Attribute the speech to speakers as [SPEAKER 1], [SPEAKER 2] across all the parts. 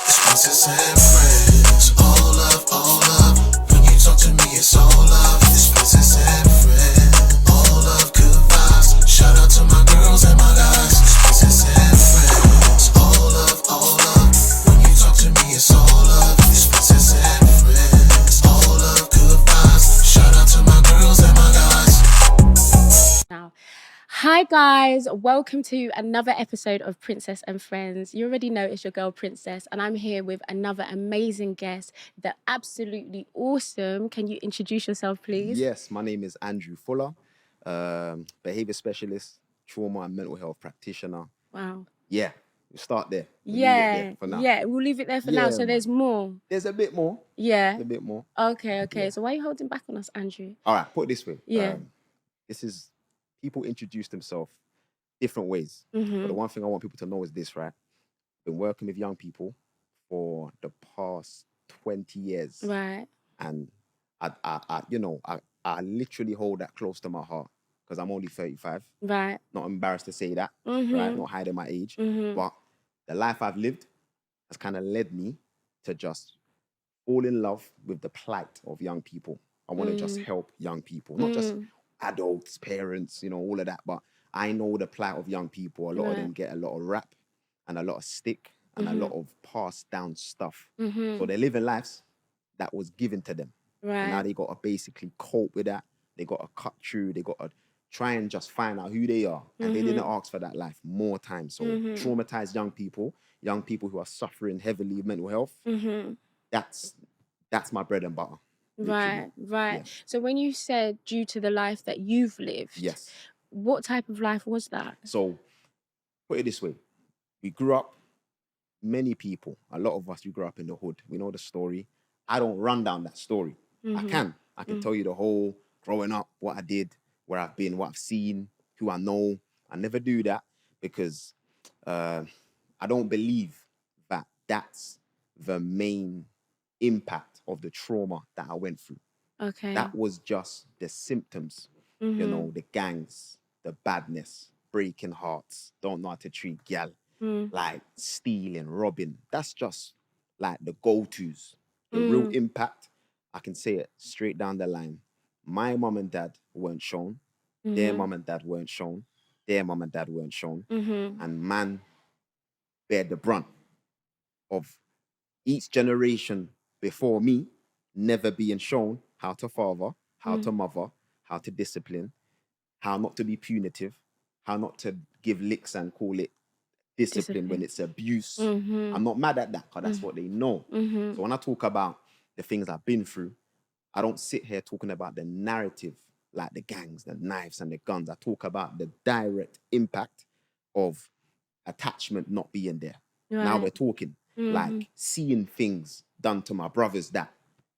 [SPEAKER 1] Sponsors and friends, all love, all love. When you talk to me, it's all love. It's sponsors and friends, all love, good vibes. Shout out to my girls and my guys. Sponsors and friends, all love, all love. When you talk to me, it's all love. It's sponsors and friends, all love, good vibes. Shout out to my girls and my guys.
[SPEAKER 2] Now, hi guys, welcome to another episode of Princess and Friends. You already know it's your girl Princess, and I'm here with another amazing guest. They're absolutely awesome. Can you introduce yourself, please?
[SPEAKER 3] Yes, my name is Andrew Fuller, behavior specialist, trauma and mental health practitioner.
[SPEAKER 2] Wow.
[SPEAKER 3] Yeah, we'll start there. We'll leave it
[SPEAKER 2] Yeah,
[SPEAKER 3] there for now.
[SPEAKER 2] yeah, we'll leave it there for now.
[SPEAKER 3] Yeah,
[SPEAKER 2] So there's more.
[SPEAKER 3] There's a bit more.
[SPEAKER 2] Yeah.
[SPEAKER 3] A bit more.
[SPEAKER 2] Okay.
[SPEAKER 3] Yeah.
[SPEAKER 2] So why are you holding back on us, Andrew?
[SPEAKER 3] All right, put it this way.
[SPEAKER 2] Yeah.
[SPEAKER 3] This is people introduce themselves different ways. But the one thing I want people to know is this, right? I've been working with young people for the past 20 years.
[SPEAKER 2] Right.
[SPEAKER 3] And I literally hold that close to my heart because I'm only 35.
[SPEAKER 2] Right.
[SPEAKER 3] Not embarrassed to say that, right? Not hiding my age. But the life I've lived has kind of led me to just fall in love with the plight of young people. I want to just help young people, not just adults, parents, all of that. But I know the plight of young people. A lot of them get a lot of rap and a lot of stick and a lot of passed down stuff. So they're living lives that was given to them.
[SPEAKER 2] Right.
[SPEAKER 3] And now they got to basically cope with that. They got to cut through. They got to try and just find out who they are. And they didn't ask for that life more time. So traumatized young people who are suffering heavily with mental health, that's my bread and butter.
[SPEAKER 2] Right.
[SPEAKER 3] Yeah.
[SPEAKER 2] So when you said due to the life that you've lived,
[SPEAKER 3] Yes.
[SPEAKER 2] what type of life was that?
[SPEAKER 3] So put it this way. We grew up, many people, a lot of us, we grew up in the hood. We know the story. I don't run down that story. I can tell you the whole growing up, what I did, where I've been, what I've seen, who I know. I never do that because I don't believe that that's the main impact of the trauma that I went through.
[SPEAKER 2] Okay.
[SPEAKER 3] That was just the symptoms, the gangs, the badness, breaking hearts, don't know how to treat gal, like stealing, robbing. That's just like the go-tos. The real impact, I can say it straight down the line. My mom and dad weren't shown. Their mom and dad weren't shown. Their mom and dad weren't shown. And man bear the brunt of each generation before me never being shown how to father, how to mother, how to discipline, how not to be punitive, how not to give licks and call it discipline when it's abuse. I'm not mad at that because that's what they know. So when I talk about the things I've been through, I don't sit here talking about the narrative, like the gangs, the knives and the guns. I talk about the direct impact of attachment not being there.
[SPEAKER 2] Right.
[SPEAKER 3] Now we're talking like seeing things done to my brothers that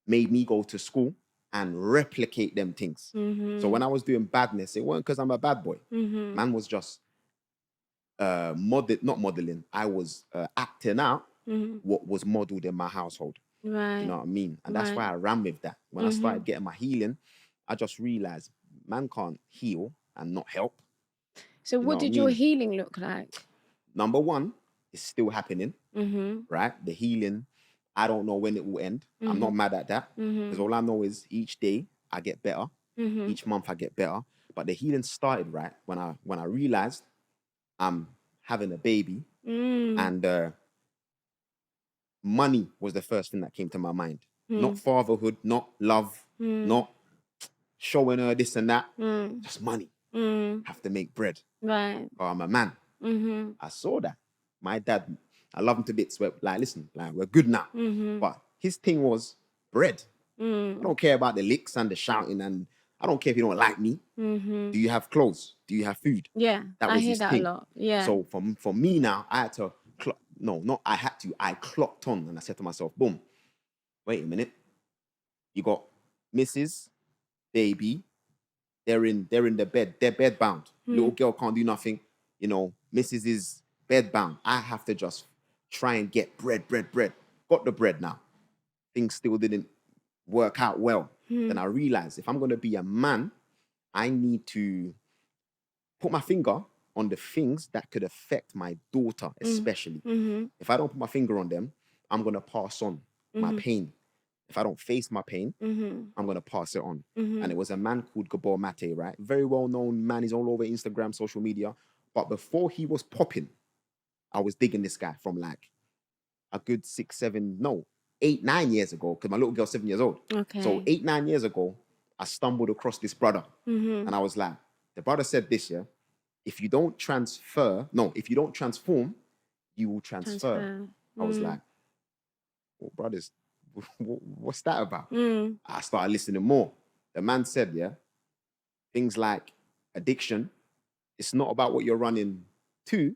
[SPEAKER 3] made me go to school and replicate them things. So when I was doing badness, it wasn't because I'm a bad boy. Man was just not modeling. I was acting out what was modeled in my household.
[SPEAKER 2] Right.
[SPEAKER 3] You know what I mean? And that's why I ran with that. When I started getting my healing, I just realized man can't heal and not help.
[SPEAKER 2] So what did your healing look like?
[SPEAKER 3] Number one, it's still happening, right? The healing, I don't know when it will end. I'm not mad at that because all I know is each day I get better. Each month I get better. But the healing started, right, when I realized I'm having a baby and money was the first thing that came to my mind. Not fatherhood, not love, not showing her this and that. Just money. Have to make bread.
[SPEAKER 2] Right.
[SPEAKER 3] Or I'm a man. I saw that. My dad, I love him to bits. Like, listen, like, we're good now. But his thing was bread. I don't care about the licks and the shouting, and I don't care if you don't like me. Do you have clothes? Do you have food?
[SPEAKER 2] Yeah,
[SPEAKER 3] That
[SPEAKER 2] I
[SPEAKER 3] was
[SPEAKER 2] hear
[SPEAKER 3] his
[SPEAKER 2] that
[SPEAKER 3] thing.
[SPEAKER 2] a lot. Yeah.
[SPEAKER 3] So for me now, I had to, I clocked on and I said to myself, boom, wait a minute. You got Mrs., baby, they're in the bed, they're bed bound. Little girl can't do nothing. Mrs. is bed bound. I have to just try and get bread. Got the bread now. Things still didn't work out well. Then I realized if I'm going to be a man, I need to put my finger on the things that could affect my daughter, especially. If I don't put my finger on them, I'm going to pass on my pain. If I don't face my pain, I'm going to pass it on. And it was a man called Gabor Mate, right? Very well-known man. He's all over Instagram, social media. But before he was popping, I was digging this guy from like a good 8, 9 years ago, because my little girl's 7 years old.
[SPEAKER 2] Okay.
[SPEAKER 3] So 8, 9 years ago, I stumbled across this brother. And I was like, the brother said this, yeah? If you don't transform, you will transfer. I was like, well, brothers, what's that about? I started listening more. The man said, yeah, things like addiction, it's not about what you're running to,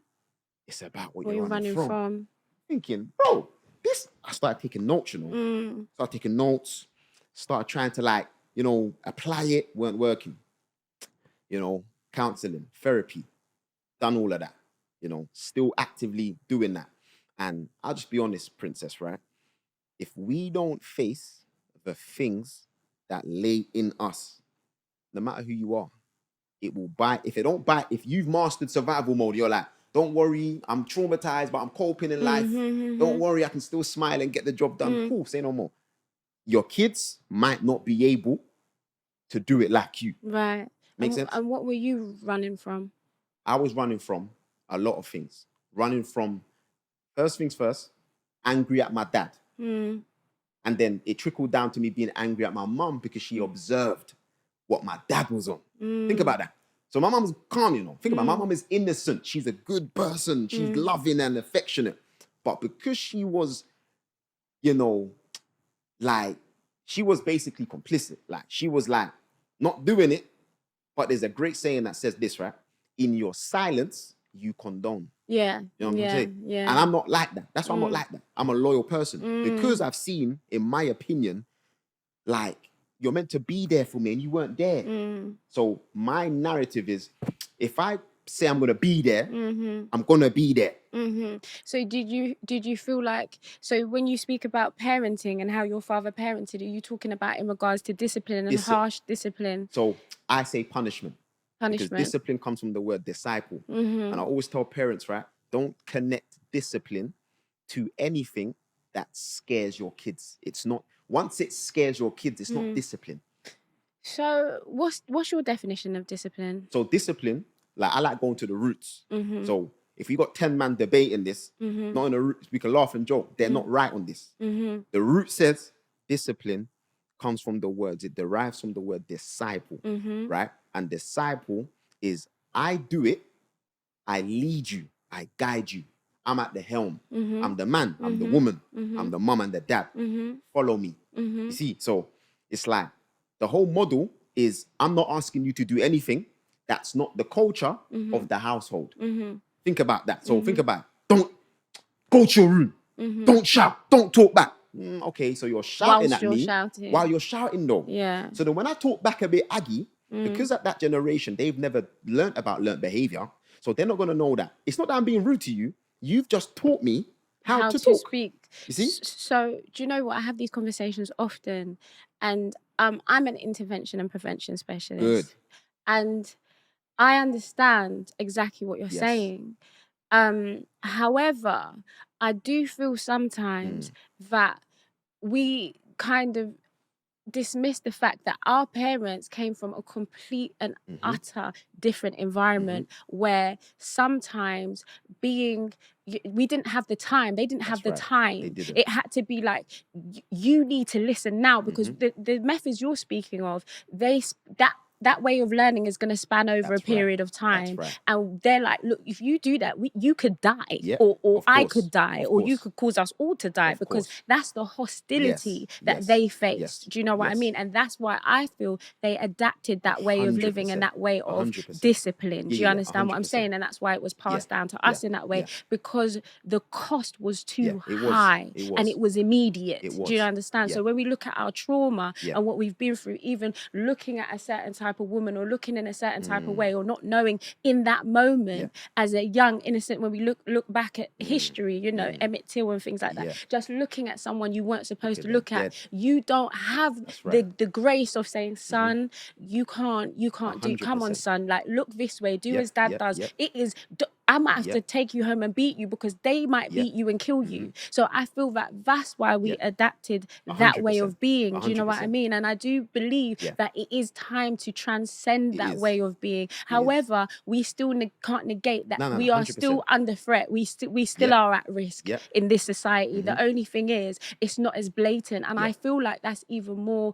[SPEAKER 3] it's about what you're running from. Thinking, bro, I started taking notes, Started taking notes, started trying to like, apply it, weren't working. Counseling, therapy, done all of that, still actively doing that. And I'll just be honest, Princess, right? If we don't face the things that lay in us, no matter who you are, it will bite. If it don't bite, if you've mastered survival mode, you're like, don't worry, I'm traumatized, but I'm coping in life. Don't worry, I can still smile and get the job done. Cool, say no more. Your kids might not be able to do it like you.
[SPEAKER 2] Right.
[SPEAKER 3] Make sense?
[SPEAKER 2] And what were you running from?
[SPEAKER 3] I was running from a lot of things. Running from, first things first, angry at my dad. And then it trickled down to me being angry at my mum because she observed what my dad was on. Think about that. So my mum's calm, Think about it. My mum is innocent. She's a good person. She's loving and affectionate. But because she was, like, she was basically complicit. Like, she was like, not doing it. But there's a great saying that says this, right? In your silence, you condone.
[SPEAKER 2] Yeah.
[SPEAKER 3] You know what I'm saying?
[SPEAKER 2] Yeah.
[SPEAKER 3] And I'm not like that. That's why I'm not like that. I'm a loyal person. Because I've seen, in my opinion, like, you're meant to be there for me and you weren't there. So my narrative is, if I say I'm going to be there, I'm going to be there.
[SPEAKER 2] So did you feel like, so when you speak about parenting and how your father parented, are you talking about in regards to discipline and harsh discipline?
[SPEAKER 3] So I say punishment.
[SPEAKER 2] Because
[SPEAKER 3] discipline comes from the word disciple. And I always tell parents, right, don't connect discipline to anything that scares your kids. It's not, once it scares your kids, it's not discipline.
[SPEAKER 2] So what's your definition of discipline?
[SPEAKER 3] So discipline, like, I like going to the roots. So if we got 10 man debating this, not in the roots, we can laugh and joke. They're not right on this. The root says discipline comes from the words, it derives from the word disciple, right? And disciple is, I do it, I lead you, I guide you. I'm at the helm. I'm the man, I'm the woman, I'm the mom and the dad. Follow me. You see, so it's like, the whole model is, I'm not asking you to do anything that's not the culture of the household. Think about that. So think about, don't go to your room. Don't shout, don't talk back. Okay, so you're shouting at me while you're shouting though.
[SPEAKER 2] Yeah.
[SPEAKER 3] So then when I talk back a bit aggy, because at that generation, they've never learned about learned behavior. So they're not going to know that. It's not that I'm being rude to you. You've just taught me how to talk.
[SPEAKER 2] Speak.
[SPEAKER 3] You see?
[SPEAKER 2] So do you know what? I have these conversations often, and I'm an intervention and prevention specialist.
[SPEAKER 3] Good.
[SPEAKER 2] And I understand exactly what you're saying. However, I do feel sometimes that we kind of dismiss the fact that our parents came from a complete and utter different environment where sometimes we didn't have the time. They didn't have the time.
[SPEAKER 3] They didn't.
[SPEAKER 2] It had to be like, you need to listen now, because the methods you're speaking of, that way of learning is going to span over a period of time. And they're like, look, if you do that, you could die, or I could die, or you could cause us all to die, because that's the hostility that they faced. Do you know what I mean? And that's why I feel they adapted that way of living and that way of
[SPEAKER 3] 100%.
[SPEAKER 2] discipline. Do you understand
[SPEAKER 3] 100%.
[SPEAKER 2] what I'm saying? And that's why it was passed down to us in that way, because the cost was too high and it was immediate. Do you understand? So when we look at our trauma and what we've been through, even looking at a certain type of woman or looking in a certain type of way, or not knowing in that moment as a young innocent, when we look back at history, Emmett Till and things like that, just looking at someone you weren't supposed to look at, you don't have the grace of saying, son, you can't do, come on son, like, look this way, do as dad does. It is, I might have to take you home and beat you because they might beat you and kill you. So I feel that that's why we adapted that way of being. Do you know what I mean? And I do believe that it is time to transcend that way of being. However, we still can't negate that we are still under threat. We still are at risk in this society. The only thing is, it's not as blatant. And I feel like that's even more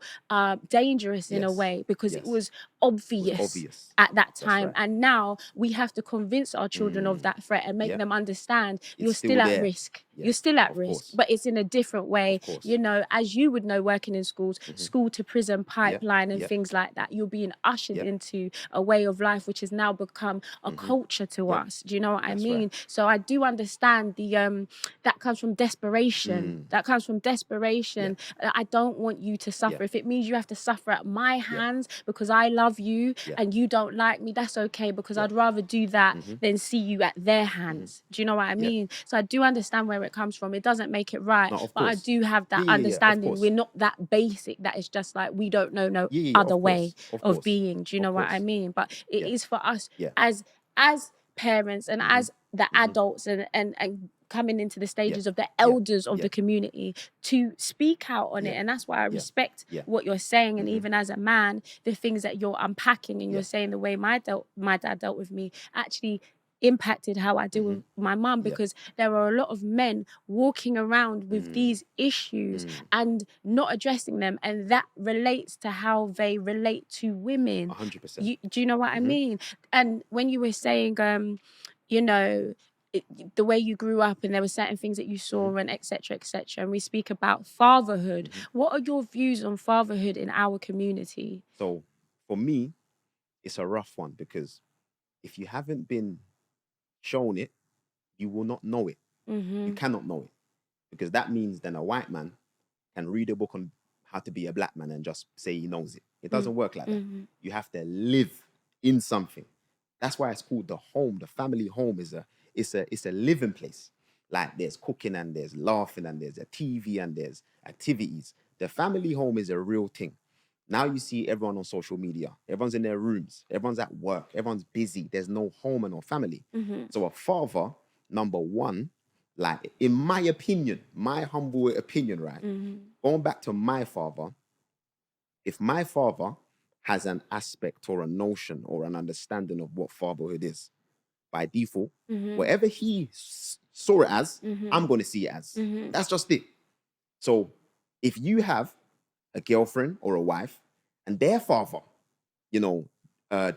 [SPEAKER 2] dangerous in a way because it was obvious at that time. And now we have to convince our children of that threat and make them understand you're still at risk. You're still at risk, but it's in a different way. You know, as you would know, working in schools, school to prison pipeline and things like that, you're being ushered into a way of life which has now become a culture to us. Do you know what I mean? So I do understand the that comes from desperation. That comes from desperation. I don't want you to suffer. If it means you have to suffer at my hands because I love you and you don't like me, that's okay, because I'd rather do that than see you at their hands. Do you know what I mean? So I do understand where it comes from. It doesn't make it right, but I do have that understanding. We're not that basic that it's just like we don't know no other way of being. Do you know what I mean? But it is for us as parents and as the adults and coming into the stages of the elders of the community to speak out on it. And that's why I respect what you're saying. And even as a man, the things that you're unpacking and you're saying the way my dad dealt with me actually impacted how I deal with my mum, because there are a lot of men walking around with these issues and not addressing them, and that relates to how they relate to women.
[SPEAKER 3] 100%.
[SPEAKER 2] Do you know what I mean? And when you were saying you know, the way you grew up and there were certain things that you saw and etc., and we speak about fatherhood. What are your views on fatherhood in our community?
[SPEAKER 3] So for me, it's a rough one, because if you haven't been shown it, you will not know it. You cannot know it, because that means then a white man can read a book on how to be a black man and just say he knows it. It doesn't work like that. You have to live in something. That's why it's called the home. The family home is a living place. Like there's cooking and there's laughing and there's a TV and there's activities. The family home is a real thing. Now you see everyone on social media. Everyone's in their rooms. Everyone's at work. Everyone's busy. There's no home and no family. So a father, number one, like in my opinion, my humble opinion, right? Going back to my father, if my father has an aspect or a notion or an understanding of what fatherhood is, by default, whatever he saw it as, I'm going to see it as. That's just it. So if you have a girlfriend or a wife and their father, you know,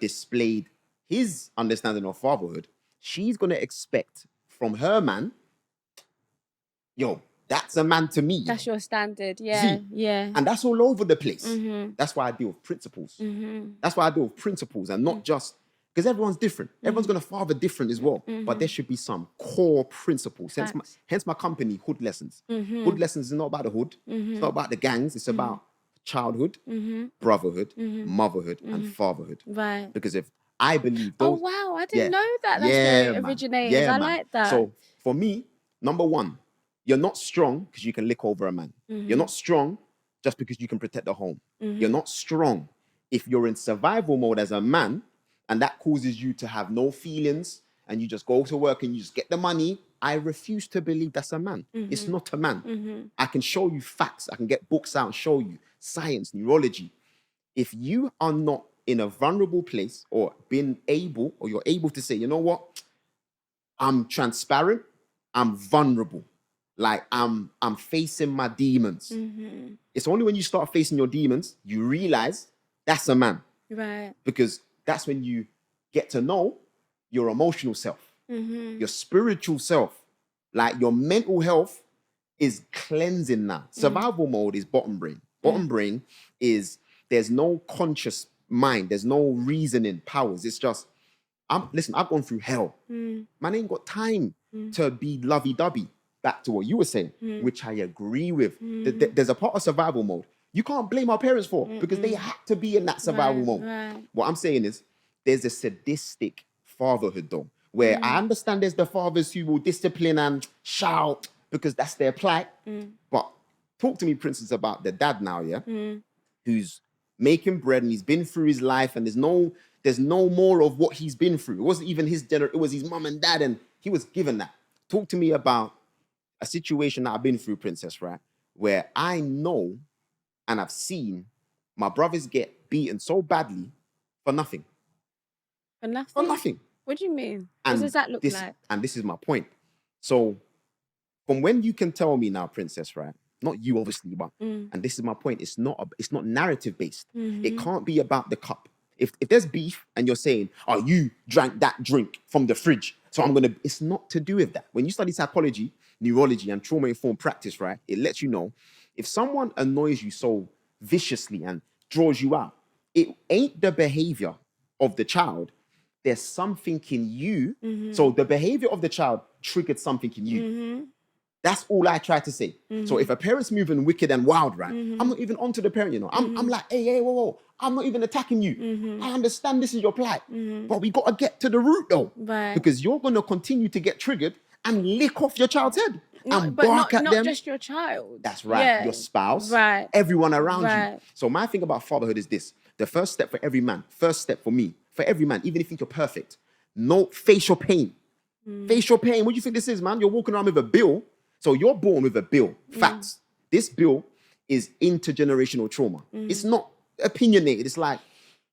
[SPEAKER 3] displayed his understanding of fatherhood, she's going to expect from her man, yo, that's a man to me.
[SPEAKER 2] That's your standard.
[SPEAKER 3] See? And that's all over the place. That's why I deal with principles. That's why I deal with principles and not just, because everyone's different. Everyone's going to father different as well. But there should be some core principles. Hence my company, Hood Lessons. Hood Lessons is not about the hood. It's not about the gangs. It's about childhood, brotherhood, motherhood, and fatherhood.
[SPEAKER 2] Right.
[SPEAKER 3] Because if I believe those...
[SPEAKER 2] Oh, wow. I didn't know that. That's where it originated. I like that.
[SPEAKER 3] So for me, number one, you're not strong because you can lick over a man. You're not strong just because you can protect the home. You're not strong if you're in survival mode as a man, and that causes you to have no feelings and you just go to work and you just get the money. I refuse to believe that's a man. It's not a man. I can show you facts. I can get books out and show you science, neurology. If you are not in a vulnerable place or you're able to say, you know what? I'm transparent. I'm vulnerable. Like I'm facing my demons. It's only when you start facing your demons, you realize that's a man.
[SPEAKER 2] Right.
[SPEAKER 3] Because that's when you get to know your emotional self, your spiritual self. Like your mental health is cleansing now. Survival mode is bottom brain. Bottom brain is, there's no conscious mind. There's no reasoning powers. It's just, listen, I've gone through hell. Man ain't got time to be lovey-dovey. Back to what you were saying, which I agree with. There's a part of survival mode you can't blame our parents for, because they had to be in that survival mode.
[SPEAKER 2] Right.
[SPEAKER 3] What I'm saying is, there's a sadistic fatherhood though, where I understand there's the fathers who will discipline and shout because that's their plight. But talk to me, Princess, about the dad now, who's making bread and he's been through his life and there's no There's no more of what he's been through. It wasn't even his it was his mum and dad, and he was given that. Talk to me about a situation that I've been through, Princess, right? Where I know and I've seen my brothers get beaten so badly for nothing.
[SPEAKER 2] For nothing?
[SPEAKER 3] For nothing.
[SPEAKER 2] What do you mean?
[SPEAKER 3] And
[SPEAKER 2] what does that look like?
[SPEAKER 3] And this is my point. So from when you can tell me now, Princess, right? Not you, obviously, but and this is my point. It's not narrative based. It can't be about the cup. If there's beef and you're saying, "Oh, you drank that drink from the fridge, so I'm gonna," it's not to do with that. When you study psychology, neurology, and trauma-informed practice, right? It lets you know if someone annoys you so viciously and draws you out, it ain't the behavior of the child. There's something in you. So the behavior of the child triggered something in you. That's all I try to say. So if a parent's moving wicked and wild, right? I'm not even onto the parent, you know. I'm like, hey, whoa. I'm not even attacking you. I understand this is your plight. But we got to get to the root though.
[SPEAKER 2] Right.
[SPEAKER 3] Because you're going to continue to get triggered and lick off your child's head. And
[SPEAKER 2] But
[SPEAKER 3] bark at
[SPEAKER 2] not
[SPEAKER 3] them.
[SPEAKER 2] just your child.
[SPEAKER 3] That's right.
[SPEAKER 2] Yeah.
[SPEAKER 3] Your spouse.
[SPEAKER 2] Right.
[SPEAKER 3] Everyone around
[SPEAKER 2] Right.
[SPEAKER 3] you. So my thing about fatherhood is this. The first step for every man, first step for me, for every man, even if you think you're perfect, no facial pain. Facial pain. What do you think this is, man? You're walking around with a bill. So you're born with a bill. Facts. This bill is intergenerational trauma. It's not opinionated. It's like,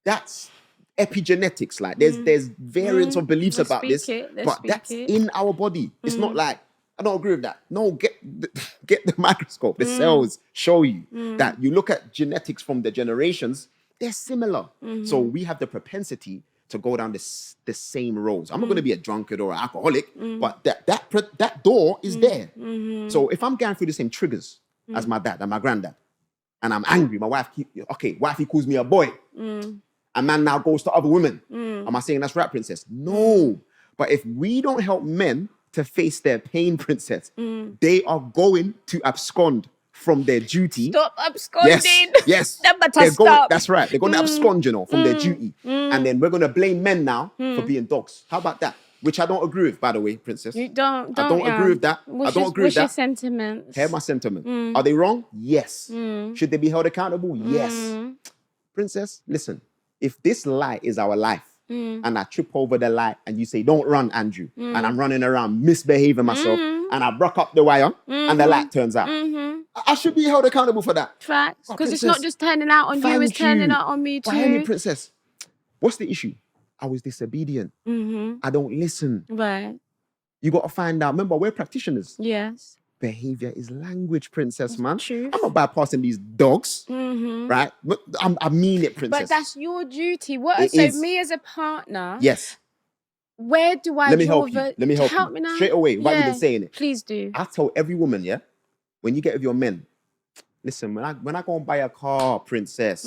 [SPEAKER 3] that's epigenetics. Like there's variants of beliefs about this, but that's in our body. It's not like, I don't agree with that. No, get the microscope. The cells show you that you look at genetics from the generations, they're similar. So we have the propensity to go down the same roads. I'm not going to be a drunkard or an alcoholic, but that door is there. So if I'm going through the same triggers as my dad and my granddad, and I'm angry, my wifey calls me a boy, a man now goes to other women. Am I saying that's right, Princess? No. But if we don't help men to face their pain, Princess, they are going to abscond from their duty.
[SPEAKER 2] Stop absconding.
[SPEAKER 3] Yes. That's right. They're going to abscond, you know, from their duty. And then we're going to blame men now for being dogs. How about that? Which I don't agree with, by the way, Princess.
[SPEAKER 2] You don't.
[SPEAKER 3] I don't agree with that. I don't agree with that.
[SPEAKER 2] What's your sentiments?
[SPEAKER 3] Hear my sentiment. Are they wrong? Yes. Should they be held accountable? Yes. Princess, listen. If this light is our life, and I trip over the light and you say, don't run, Andrew, and I'm running around misbehaving myself, and I broke up the wire and the light turns out, I should be held accountable for that.
[SPEAKER 2] Facts. Because it's not just turning out on you, it's turning out on me too.
[SPEAKER 3] But Henry, Princess, what's the issue? I was disobedient. I don't listen.
[SPEAKER 2] Right.
[SPEAKER 3] You got to find out. Remember, we're practitioners.
[SPEAKER 2] Yes.
[SPEAKER 3] Behavior is language, Princess, man.
[SPEAKER 2] True.
[SPEAKER 3] I'm not bypassing these dogs, right? But I mean it, Princess.
[SPEAKER 2] But that's your duty. Me as a partner,
[SPEAKER 3] yes.
[SPEAKER 2] Where do I
[SPEAKER 3] Let me help you.
[SPEAKER 2] Let me help you.
[SPEAKER 3] Now. Straight away, why you been saying it?
[SPEAKER 2] Please do.
[SPEAKER 3] I tell every woman, yeah, when you get with your men, listen, when I go and buy a car, Princess,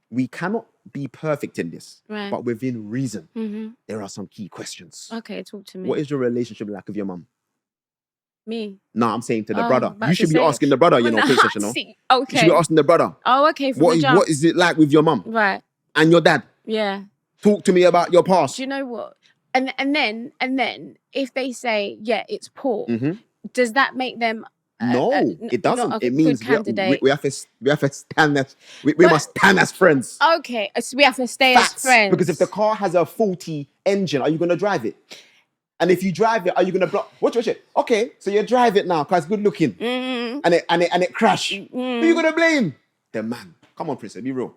[SPEAKER 3] we cannot be perfect in this, but within reason, there are some key questions.
[SPEAKER 2] Okay, talk to me.
[SPEAKER 3] What is your relationship like with your mum?
[SPEAKER 2] Me?
[SPEAKER 3] No, I'm saying to the brother. You should be asking the brother, Princess, you know.
[SPEAKER 2] Okay.
[SPEAKER 3] You should be asking the brother.
[SPEAKER 2] Oh, okay.
[SPEAKER 3] What is it like with your mum?
[SPEAKER 2] Right.
[SPEAKER 3] And your dad?
[SPEAKER 2] Yeah.
[SPEAKER 3] Talk to me about your past.
[SPEAKER 2] Do you know what? And then if they say, yeah, it's poor, does that make them
[SPEAKER 3] no, it doesn't. It means we have to stand as we must stand as friends.
[SPEAKER 2] Okay, so we have to stay as friends.
[SPEAKER 3] Because if the car has a faulty engine, are you going to drive it? And if you drive it, are you going to block? Watch it. Okay, so you drive it now because it's good looking, and it crash. Who are you going to blame? The man. Come on, Princess, be real.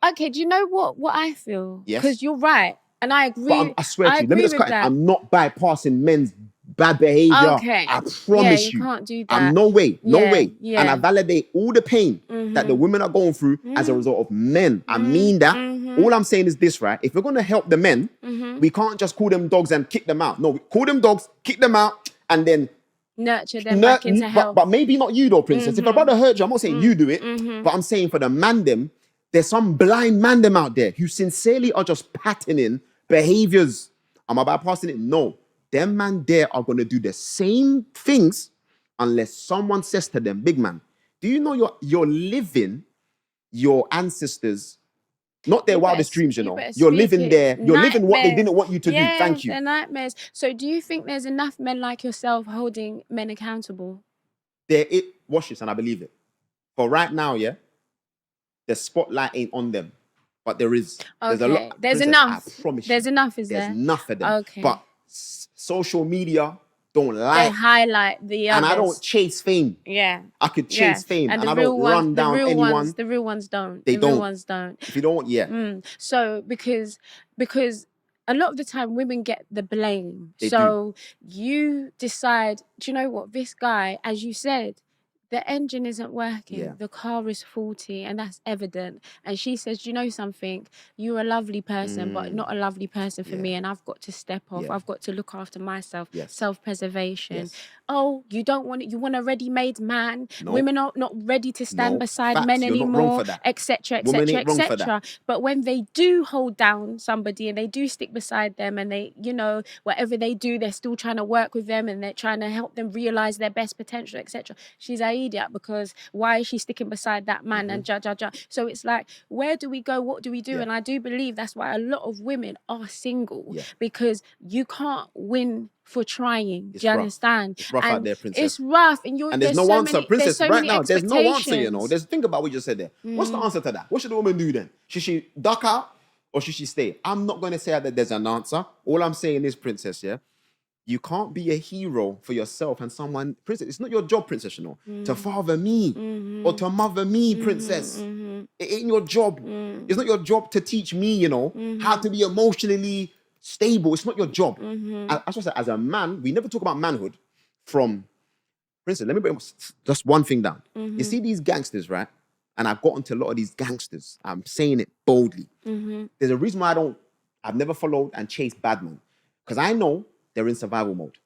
[SPEAKER 2] Okay, do you know what I feel?
[SPEAKER 3] Yes.
[SPEAKER 2] Because you're right, and I agree.
[SPEAKER 3] But I swear to you, let me just cut it. I'm not bypassing men's bad behavior.
[SPEAKER 2] Okay.
[SPEAKER 3] I promise
[SPEAKER 2] you can't do that.
[SPEAKER 3] I'm no way.
[SPEAKER 2] Yeah.
[SPEAKER 3] And I validate all the pain that the women are going through as a result of men. I mean that. All I'm saying is this, right? If we're going to help the men, we can't just call them dogs and kick them out. No, we call them dogs, kick them out, and then
[SPEAKER 2] nurture them back into health.
[SPEAKER 3] But maybe not you though, Princess. If a brother hurt you, I'm not saying you do it, but I'm saying for the man them, there's some blind man them out there who sincerely are just patterning behaviors. Am I bypassing it? No. Them man there are going to do the same things unless someone says to them, big man, do you know you're living your ancestors, not their wildest dreams, you know. You're living you're living what they didn't want you to do. Thank you.
[SPEAKER 2] They're nightmares. So do you think there's enough men like yourself holding men accountable? Watch this and I believe it. For right now, yeah, the spotlight ain't on them.
[SPEAKER 3] but there's a lot.
[SPEAKER 2] Okay. There's
[SPEAKER 3] Princess,
[SPEAKER 2] enough.
[SPEAKER 3] I promise
[SPEAKER 2] There's
[SPEAKER 3] you,
[SPEAKER 2] enough, is
[SPEAKER 3] there's
[SPEAKER 2] there?
[SPEAKER 3] enough of them.
[SPEAKER 2] Okay.
[SPEAKER 3] But social media don't
[SPEAKER 2] They
[SPEAKER 3] like,
[SPEAKER 2] highlight the
[SPEAKER 3] and
[SPEAKER 2] others.
[SPEAKER 3] I don't chase fame.
[SPEAKER 2] Yeah.
[SPEAKER 3] I could chase fame,
[SPEAKER 2] And
[SPEAKER 3] and
[SPEAKER 2] the
[SPEAKER 3] I
[SPEAKER 2] real
[SPEAKER 3] don't
[SPEAKER 2] ones,
[SPEAKER 3] run down anyone.
[SPEAKER 2] the real ones don't.
[SPEAKER 3] They
[SPEAKER 2] the real
[SPEAKER 3] don't.
[SPEAKER 2] ones don't.
[SPEAKER 3] If you don't, yeah.
[SPEAKER 2] So because a lot of the time women get the blame.
[SPEAKER 3] They
[SPEAKER 2] so you decide, do you know what, this guy, as you said, the engine isn't working.
[SPEAKER 3] Yeah.
[SPEAKER 2] The car is faulty, and that's evident. And she says, do you know something? You're a lovely person, but not a lovely person for me. And I've got to step off.
[SPEAKER 3] Yeah.
[SPEAKER 2] I've got to look after myself.
[SPEAKER 3] Yes.
[SPEAKER 2] Self-preservation.
[SPEAKER 3] Yes.
[SPEAKER 2] Oh, you don't want it. You want a ready-made man.
[SPEAKER 3] No.
[SPEAKER 2] Women are not ready to stand
[SPEAKER 3] No.
[SPEAKER 2] beside
[SPEAKER 3] Facts,
[SPEAKER 2] men
[SPEAKER 3] you're not wrong
[SPEAKER 2] anymore,
[SPEAKER 3] for that.
[SPEAKER 2] etc.,
[SPEAKER 3] Women
[SPEAKER 2] etc.,
[SPEAKER 3] ain't wrong for
[SPEAKER 2] etc. But when they do hold down somebody and they do stick beside them, and they, you know, whatever they do, they're still trying to work with them and they're trying to help them realize their best potential, etc. She's an idiot, because why is she sticking beside that man and ja. So it's like, where do we go? What do we do?
[SPEAKER 3] Yeah.
[SPEAKER 2] And I do believe that's why a lot of women are single,
[SPEAKER 3] Yeah.
[SPEAKER 2] because you can't win for trying.
[SPEAKER 3] It's
[SPEAKER 2] do you
[SPEAKER 3] rough.
[SPEAKER 2] understand?
[SPEAKER 3] It's rough out there, Princess.
[SPEAKER 2] It's rough, and
[SPEAKER 3] there's no
[SPEAKER 2] so
[SPEAKER 3] answer,
[SPEAKER 2] many,
[SPEAKER 3] Princess.
[SPEAKER 2] so
[SPEAKER 3] Right
[SPEAKER 2] many
[SPEAKER 3] now, there's no answer. You know,
[SPEAKER 2] expectations.
[SPEAKER 3] think about what you just said there. What's the answer to that? What should the woman do then? Should she duck out or should she stay? I'm not going to say that there's an answer. All I'm saying is, Princess, yeah, you can't be a hero for yourself and someone, Princess. It's not your job, Princess, you know, to father me or to mother me, Princess. It ain't your job. It's not your job to teach me, you know, how to be emotionally stable. It's not your job. As a man, we never talk about manhood from, Princess, let me bring just one thing down. You see these gangsters, right? And I've gotten to a lot of these gangsters. I'm saying it boldly. There's a reason why I've never followed and chased bad men. Because I know they're in survival mode.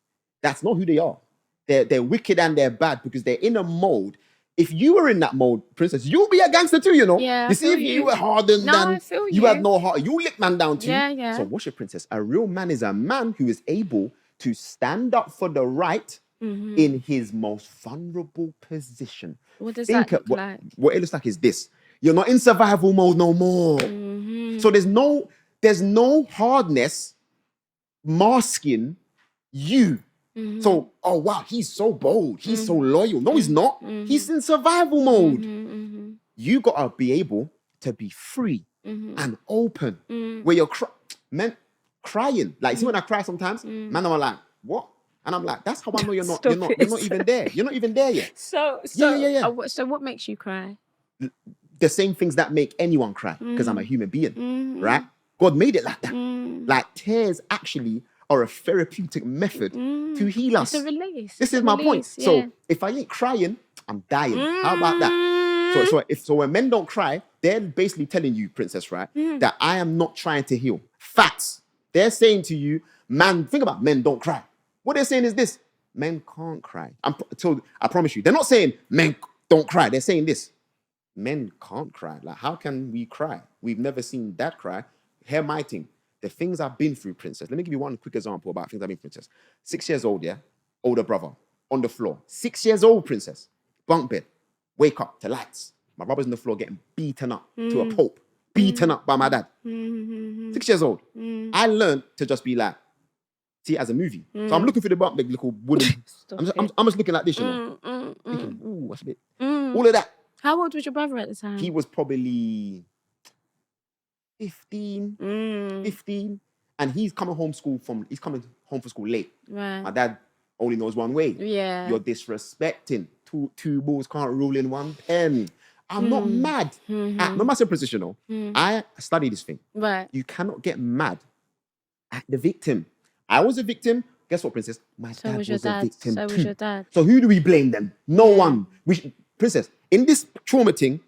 [SPEAKER 3] That's not who they are. They're wicked and they're bad because they're in a mode. If you were in that mode, Princess, you'll be a gangster too, you know?
[SPEAKER 2] Yeah,
[SPEAKER 3] You see, if you were hardened
[SPEAKER 2] No, I
[SPEAKER 3] and
[SPEAKER 2] feel
[SPEAKER 3] you
[SPEAKER 2] you.
[SPEAKER 3] had no heart, you lick man down too.
[SPEAKER 2] Yeah.
[SPEAKER 3] So what's your Princess? A real man is a man who is able to stand up for the right in his most vulnerable position.
[SPEAKER 2] What does that look like?
[SPEAKER 3] What it looks like is this. You're not in survival mode no more. So there's no hardness masking you. So, oh wow, he's so bold. He's so loyal. No, he's not. He's in survival mode. You gotta be able to be free and open. Where you're crying. Like, see when I cry sometimes, man, I'm like, what? And I'm like, that's how I know you're not even there. You're not even there yet.
[SPEAKER 2] So what makes you cry?
[SPEAKER 3] The same things that make anyone cry, because I'm a human being, right? God made it like that. Like, tears actually are a therapeutic method to heal us.
[SPEAKER 2] It's a release.
[SPEAKER 3] This is my point.
[SPEAKER 2] Yeah.
[SPEAKER 3] So if I ain't crying, I'm dying. How about that? So when men don't cry, they're basically telling you, Princess, right, that I am not trying to heal. Facts. They're saying to you, man, think about men don't cry. What they're saying is this: men can't cry. I promise you, they're not saying men don't cry. They're saying this: men can't cry. Like, how can we cry? We've never seen dad cry. Hear my thing. The things I've been through, Princess. Let me give you one quick example about things I've been through, Princess. 6 years old, yeah? Older brother, on the floor. 6 years old, Princess. Bunk bed. Wake up to lights. My brother's on the floor getting beaten up to a pulp. Beaten up by my dad. 6 years old. I learned to just be like, see it as a movie. So I'm looking through the bunk bed, little wooden. I'm just looking like this, you know? Thinking, ooh, what's a bit? All of that.
[SPEAKER 2] How old was your brother at the time?
[SPEAKER 3] He was probably 15, and he's coming home from school late.
[SPEAKER 2] Right.
[SPEAKER 3] My dad only knows one way.
[SPEAKER 2] Yeah.
[SPEAKER 3] You're disrespecting. Two bulls can't rule in one pen. I'm not mad at no matter positional. I study this thing.
[SPEAKER 2] Right.
[SPEAKER 3] You cannot get mad at the victim. I was a victim. Guess what, Princess? My dad was a victim
[SPEAKER 2] So
[SPEAKER 3] too.
[SPEAKER 2] was your dad.
[SPEAKER 3] So who do we blame then? No one. Princess, in this trauma thing,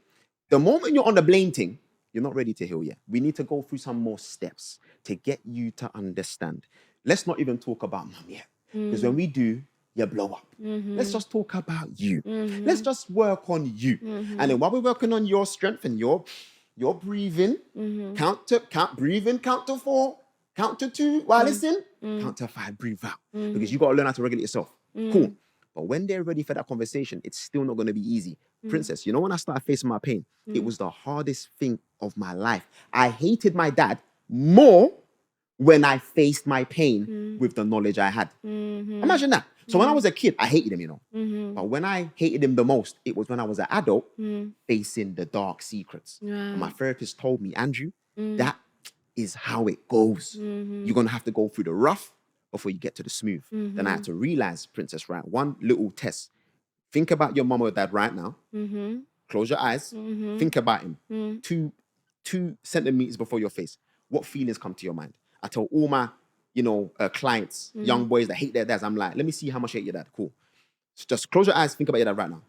[SPEAKER 3] the moment you're on the blame thing, you're not ready to heal yet. We need to go through some more steps to get you to understand. Let's not even talk about mum yet. Because when we do, you blow up. Let's just talk about you. Let's just work on you. And then while we're working on your strength and your breathing, breathe in, count to 4, count to 2, while listen, count to 5, breathe out. Because you got to learn how to regulate yourself. Cool. But when they're ready for that conversation, it's still not going to be easy. Princess, you know when I started facing my pain, it was the hardest thing of my life. I hated my dad more when I faced my pain with the knowledge I had. Imagine that. So when I was a kid, I hated him, you know. But when I hated him the most, it was when I was an adult facing the dark secrets. And my therapist told me, Andrew, That is how it goes. You're going to have to go through the rough before you get to the smooth. Then I had to realize, Princess, right? One little test. Think about your mom or dad right now. Close your eyes. Think about him. 2 centimeters before your face. What feelings come to your mind? I tell all my, clients, young boys that hate their dads, I'm like, let me see how much you hate your dad. Cool. So just close your eyes. Think about your dad right now.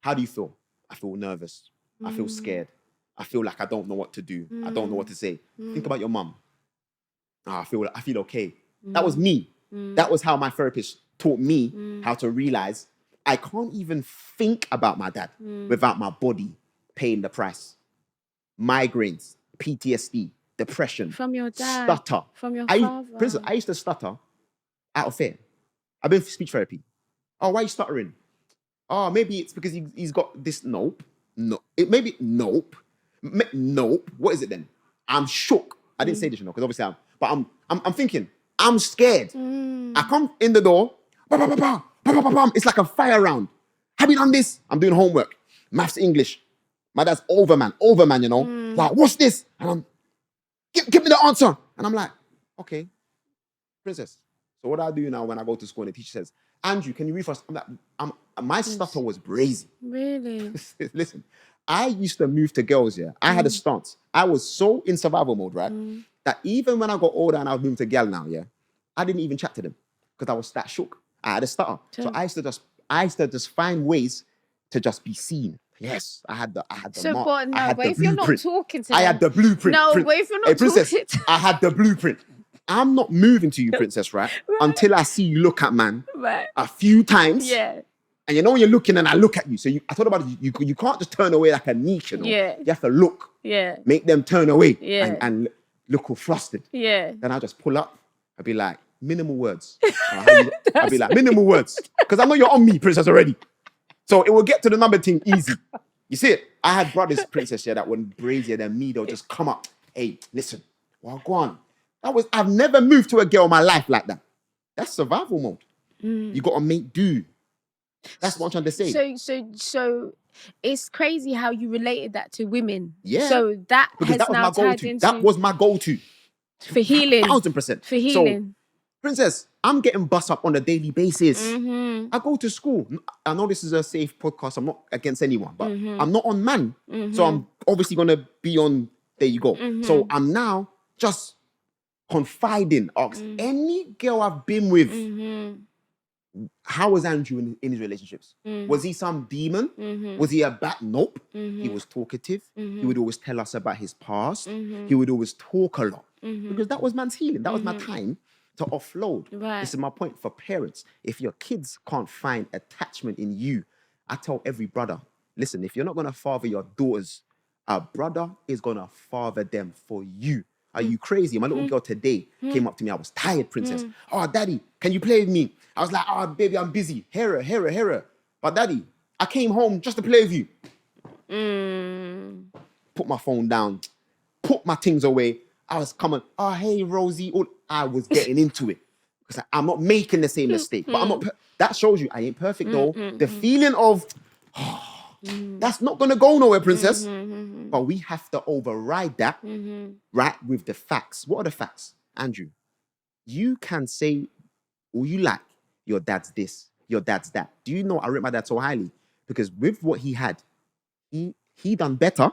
[SPEAKER 3] How do you feel? I feel nervous. I feel scared. I feel like I don't know what to do. I don't know what to say. Think about your mum. I feel okay. That was me. That was how my therapist taught me how to realize I can't even think about my dad without my body paying the price. Migraines, PTSD, depression.
[SPEAKER 2] From your dad.
[SPEAKER 3] Stutter.
[SPEAKER 2] From your father.
[SPEAKER 3] Princess, I used to stutter out of fear. I've been for speech therapy. Oh, why are you stuttering? Oh, maybe it's because he's got this. Nope. No. Nope. Nope. What is it then? I'm shook. I didn't say this, because obviously I'm thinking, I'm scared. I come in the door, it's like a fire round. Have you done this? I'm doing homework, maths, English. My dad's overman, Like, what's this? And I'm, give me the answer. And I'm like, okay, Princess. So what I do now when I go to school and the teacher says, Andrew, can you read for us? I'm like, my stutter was brazy.
[SPEAKER 2] Really?
[SPEAKER 3] Listen, I used to move to girls, yeah. I had a stance. I was so in survival mode, right? That even when I got older and I was moving to girl now, yeah, I didn't even chat to them because I was that shook. I had a stutter. So I used to just find ways to just be seen. Yes, I had the
[SPEAKER 2] So,
[SPEAKER 3] mark.
[SPEAKER 2] but no,
[SPEAKER 3] I had
[SPEAKER 2] but
[SPEAKER 3] the
[SPEAKER 2] if you're not
[SPEAKER 3] blueprint.
[SPEAKER 2] talking to
[SPEAKER 3] I
[SPEAKER 2] them,
[SPEAKER 3] had the blueprint.
[SPEAKER 2] No, but if you're not
[SPEAKER 3] Princess,
[SPEAKER 2] talking to
[SPEAKER 3] I had the blueprint. I'm not moving to you, Princess, right? Until I see you look at man a few times.
[SPEAKER 2] Yeah.
[SPEAKER 3] And when you're looking and I look at you, so I thought about it, you can't just turn away like a niche,
[SPEAKER 2] Yeah.
[SPEAKER 3] You have to look.
[SPEAKER 2] Yeah.
[SPEAKER 3] Make them turn away
[SPEAKER 2] Yeah.
[SPEAKER 3] and look all flustered.
[SPEAKER 2] Yeah.
[SPEAKER 3] Then I'll just pull up. I'll be like, minimal words. I'll be like, minimal words. Because I know you're on me, Princess, already. So it will get to the number thing easy. You see it? I had brothers, Princess, that were brazier than me. They'll just come up. Hey, listen. Well, go on. I've never moved to a girl in my life like that. That's survival mode. You got to make do. That's what I'm trying to say.
[SPEAKER 2] So it's crazy how you related that to women.
[SPEAKER 3] Yeah.
[SPEAKER 2] So that
[SPEAKER 3] because
[SPEAKER 2] has
[SPEAKER 3] that was
[SPEAKER 2] now
[SPEAKER 3] my
[SPEAKER 2] tied
[SPEAKER 3] go-to.
[SPEAKER 2] into
[SPEAKER 3] That was my go-to.
[SPEAKER 2] for healing.
[SPEAKER 3] 1,000%.
[SPEAKER 2] For healing.
[SPEAKER 3] So, Princess, I'm getting bust up on a daily basis. I go to school. I know this is a safe podcast. I'm not against anyone, but I'm not on man. So I'm obviously going to be on, there you go. So I'm now just confiding. Ask any girl I've been with, how was Andrew in his relationships? Was he some demon? Was he a bat? Nope. He was talkative. He would always tell us about his past. He would always talk a lot. Because that was man's healing. That was my time to offload.
[SPEAKER 2] Right.
[SPEAKER 3] This is my point for parents. If your kids can't find attachment in you, I tell every brother, listen, if you're not going to father your daughters, a brother is going to father them for you. Are you crazy? My little girl today came up to me. I was tired, Princess. Oh, daddy, can you play with me? I was like, oh, baby, I'm busy. Hear her. But daddy, I came home just to play with you. Put my phone down. Put my things away. I was coming, oh, hey, Rosie. I was getting into it. Because I'm not making the same mistake. But I'm not, that shows you I ain't perfect though. The feeling of, that's not going to go nowhere, Princess. But we have to override that, right, with the facts. What are the facts? Andrew, you can say all you like, your dad's this, your dad's that. Do you know I rate my dad so highly? Because with what he had, he done better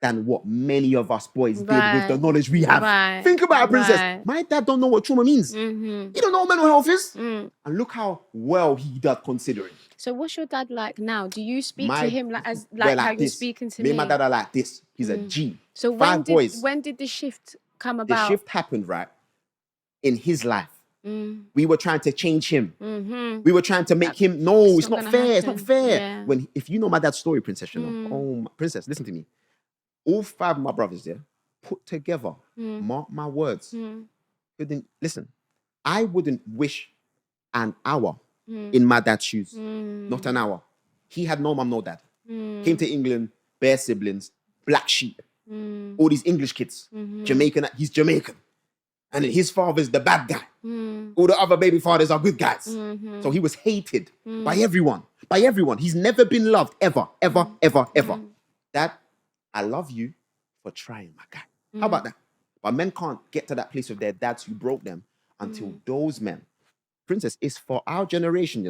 [SPEAKER 3] than what many of us boys did with the knowledge we have.
[SPEAKER 2] Right.
[SPEAKER 3] Think about it, Princess.
[SPEAKER 2] Right.
[SPEAKER 3] My dad don't know what trauma means. He don't know what mental health is. And look how well he does considering.
[SPEAKER 2] So what's your dad like now? Do you speak to him like
[SPEAKER 3] we're
[SPEAKER 2] how
[SPEAKER 3] this.
[SPEAKER 2] you're speaking to
[SPEAKER 3] me?
[SPEAKER 2] me?
[SPEAKER 3] Me and my dad are like this. He's a G.
[SPEAKER 2] So
[SPEAKER 3] Five boys.
[SPEAKER 2] when did the shift come about?
[SPEAKER 3] The shift happened, right, in his life. We were trying to change him. We were trying to make him, no, it's not fair. Happen. It's not fair. Yeah. If you know my dad's story, Princess, you know, oh, Princess, listen to me. All 5 of my brothers there, put together, mark my words. Listen, I wouldn't wish an hour in my dad's shoes. Not an hour. He had no mom, no dad. Came to England, bare siblings, black sheep. All these English kids. Jamaican, he's Jamaican. And then his father's the bad guy. All the other baby fathers are good guys. So he was hated by everyone. By everyone. He's never been loved, ever. Dad, I love you for trying, my guy. How about that? But men can't get to that place with their dads who broke them until those men, Princess, is for our generation,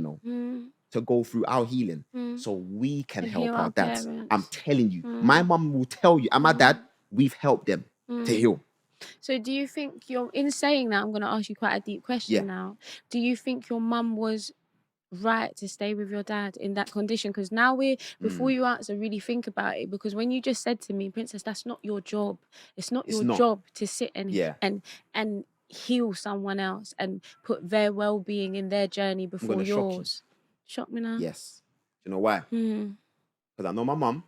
[SPEAKER 3] to go through our healing so we can help
[SPEAKER 2] heal
[SPEAKER 3] our
[SPEAKER 2] our
[SPEAKER 3] dads.
[SPEAKER 2] parents.
[SPEAKER 3] I'm telling you, my mum will tell you, and my dad, we've helped them to heal.
[SPEAKER 2] So do you think in saying that, I'm going to ask you quite a deep question now. Do you think your mum was right to stay with your dad in that condition? Because now before you answer, really think about it, because when you just said to me, Princess, that's not your job. It's not your job to sit and heal someone else and put their well-being in their journey before yours. Shock me now.
[SPEAKER 3] Yes. Do you know why? Because I know my mum,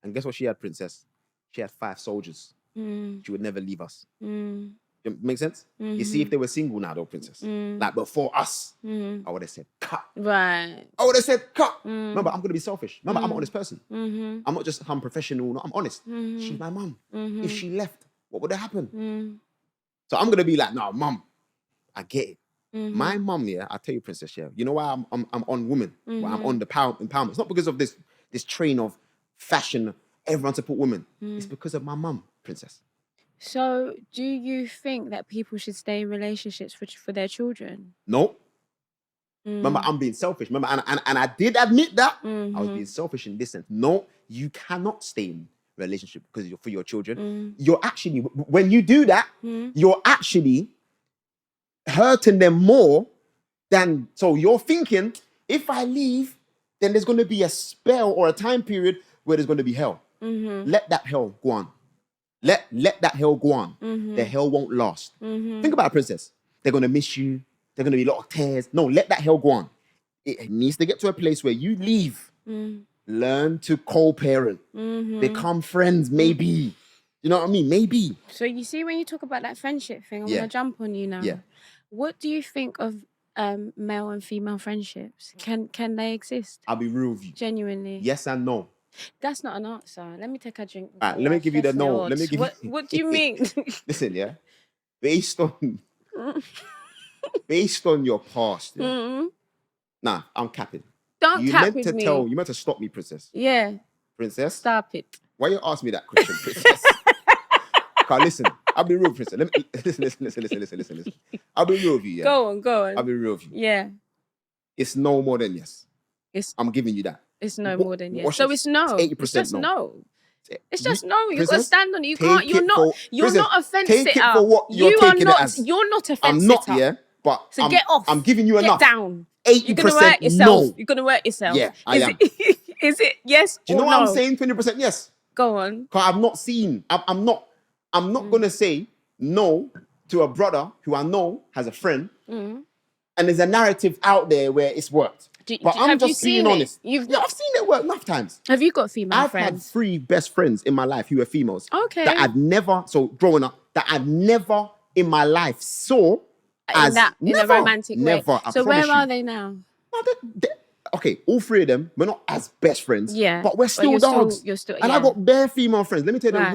[SPEAKER 3] and guess what she had, Princess? She had 5 soldiers. She would never leave us. Make sense? You see, if they were single now, though, Princess, like before us, I would have said, cut.
[SPEAKER 2] Right.
[SPEAKER 3] I would have said, cut. Remember, I'm going to be selfish. Remember, I'm an honest person. I'm not just some professional. No, I'm honest. She's my mum. If she left, what would have happened? So I'm going to be like, no, mum, I get it. My mum, I'll tell you, Princess, you know why I'm on women? Why I'm on the power empowerment? It's not because of this train of fashion, everyone support women. It's because of my mum, Princess.
[SPEAKER 2] So do you think that people should stay in relationships for their children?
[SPEAKER 3] No. Remember, I'm being selfish. Remember, and I did admit that I was being selfish in this sense. No, you cannot stay in a relationship because you're for your children. You're actually, when you do that, you're actually hurting them more than, so you're thinking, if I leave, then there's going to be a spell or a time period where there's going to be hell. Let that hell go on. Let that hell go on. The hell won't last. Think about it, Princess. They're going to miss you. They're going to be a lot of tears. No, let that hell go on. It needs to get to a place where you leave. Learn to co-parent. Become friends, maybe. You know what I mean? Maybe.
[SPEAKER 2] So you see, when you talk about that friendship thing, I'm going to jump on you now.
[SPEAKER 3] Yeah.
[SPEAKER 2] What do you think of male and female friendships? Can they exist?
[SPEAKER 3] I'll be real with you.
[SPEAKER 2] Genuinely?
[SPEAKER 3] Yes and no.
[SPEAKER 2] That's not an answer. Let me take a drink.
[SPEAKER 3] All right, let me give you the no. Let me give you...
[SPEAKER 2] What do you mean?
[SPEAKER 3] Listen, based on your past, nah, I'm capping.
[SPEAKER 2] Don't cap with me.
[SPEAKER 3] You meant to stop me, Princess.
[SPEAKER 2] Yeah.
[SPEAKER 3] Princess?
[SPEAKER 2] Stop it.
[SPEAKER 3] Why you ask me that question, Princess? Cause listen, I'll be real, Princess. Listen. I'll be real with you,
[SPEAKER 2] Go on.
[SPEAKER 3] I'll be real with you.
[SPEAKER 2] Yeah.
[SPEAKER 3] It's no more than yes. I'm giving you that.
[SPEAKER 2] It's no more than yes. So it's no.
[SPEAKER 3] 80%
[SPEAKER 2] it's just no. It's just no. You've
[SPEAKER 3] Princess,
[SPEAKER 2] got to stand on it. You can't. You're not a fence sitter.
[SPEAKER 3] Take it for what you're taking it as.
[SPEAKER 2] You're not a fence
[SPEAKER 3] I'm not,
[SPEAKER 2] sitter.
[SPEAKER 3] but
[SPEAKER 2] so get off.
[SPEAKER 3] I'm giving you enough.
[SPEAKER 2] Get down.
[SPEAKER 3] 80%
[SPEAKER 2] You're gonna work yourself.
[SPEAKER 3] no.
[SPEAKER 2] You're gonna work yourself.
[SPEAKER 3] Yeah, I am.
[SPEAKER 2] Is it yes?
[SPEAKER 3] Do you know
[SPEAKER 2] or
[SPEAKER 3] what
[SPEAKER 2] no?
[SPEAKER 3] I'm saying? 20% yes.
[SPEAKER 2] Go on.
[SPEAKER 3] Because I've not seen. I'm not gonna say no to a brother who I know has a friend, and there's a narrative out there where it's worked. But I'm just being honest. I've seen it work enough times.
[SPEAKER 2] Have you got female friends?
[SPEAKER 3] I've had 3 best friends in my life who were females.
[SPEAKER 2] Okay.
[SPEAKER 3] That I've never, growing up, that I've never in my life saw as
[SPEAKER 2] in a romantic way.
[SPEAKER 3] Never.
[SPEAKER 2] So where are they now?
[SPEAKER 3] Okay, all 3 of them, we're not as best friends.
[SPEAKER 2] Yeah.
[SPEAKER 3] But we're still dogs. And I got bare female friends. Let me tell you the